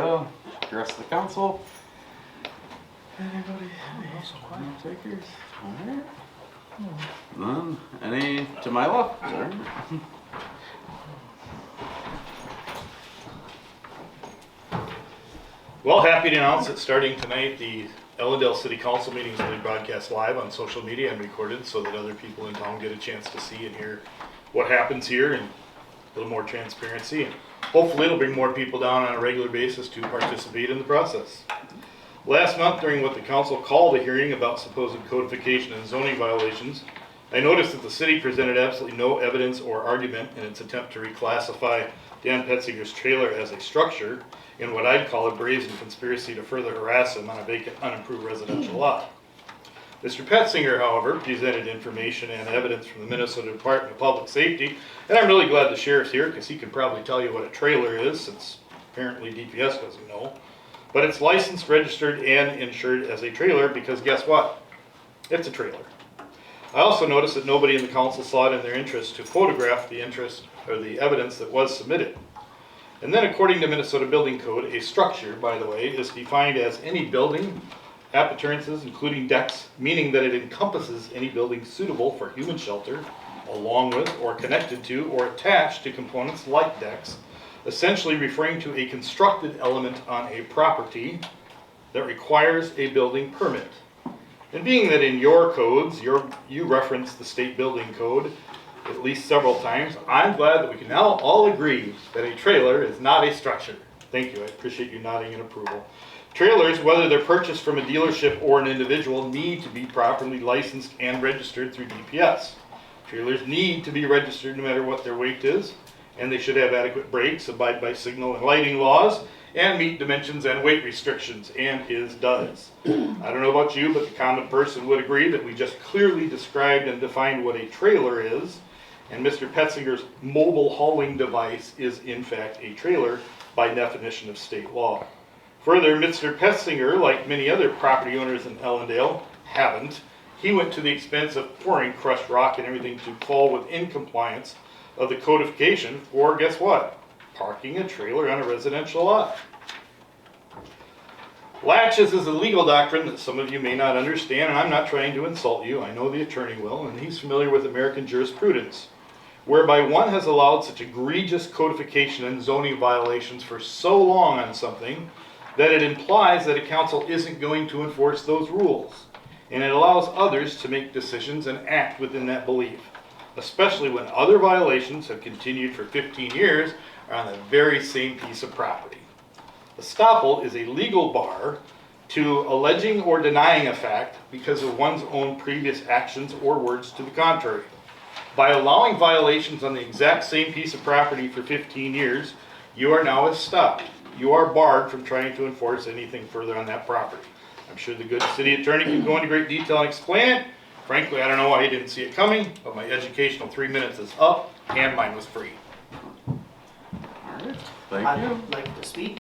the rest of the council. Anybody? No takers? Alright. None. Any to my left? Sorry. Well, happy to announce that starting tonight, the Ellendale City Council meetings will be broadcast live on social media and recorded so that other people in town get a chance to see and hear what happens here and a little more transparency. And hopefully it'll bring more people down on a regular basis to participate in the process. Last month, during what the council called a hearing about supposed codification and zoning violations, I noticed that the city presented absolutely no evidence or argument in its attempt to reclassify Dan Petzinger's trailer as a structure in what I'd call a brazen conspiracy to further harass him on a vacant, unimproved residential lot. Mr. Petzinger, however, presented information and evidence from the Minnesota Department of Public Safety, and I'm really glad the sheriff's here because he can probably tell you what a trailer is, since apparently DPS doesn't know. But it's licensed, registered, and insured as a trailer because guess what? It's a trailer. I also noticed that nobody in the council saw it in their interest to photograph the evidence that was submitted. And then according to Minnesota Building Code, a structure, by the way, is defined as any building, appurtenances, including decks, meaning that it encompasses any building suitable for human shelter, along with, or connected to, or attached to components like decks, essentially referring to a constructed element on a property that requires a building permit. And being that in your codes, you reference the state building code at least several times, I'm glad that we can now all agree that a trailer is not a structure. Thank you, I appreciate you nodding in approval. Trailers, whether they're purchased from a dealership or an individual, need to be properly licensed and registered through DPS. Trailers need to be registered no matter what their weight is, and they should have adequate brakes, abide by signal and lighting laws, and meet dimensions and weight restrictions, and his does. I don't know about you, but the common person would agree that we just clearly described and defined what a trailer is, and Mr. Petzinger's mobile hauling device is in fact a trailer by definition of state law. Further, Mr. Petzinger, like many other property owners in Ellendale, he went to the expense of pouring crushed rock and everything to fall within compliance of the codification for, guess what? Parking a trailer on a residential lot. Latches is a legal doctrine that some of you may not understand, and I'm not trying to insult you. I know the attorney will, and he's familiar with American jurisprudence, whereby one has allowed such egregious codification and zoning violations for so long on something that it implies that a council isn't going to enforce those rules, and it allows others to make decisions and act within that belief, especially when other violations have continued for 15 years on the very same piece of property. Estoppel is a legal bar to alleging or denying a fact because of one's own previous actions or words to the contrary. By allowing violations on the exact same piece of property for 15 years, you are now estopped. You are barred from trying to enforce anything further on that property. I'm sure the good city attorney can go into great detail and explain it. Frankly, I don't know why he didn't see it coming, but my educational 3 minutes is up, and mine was free. Alright, thank you. I'd like to speak.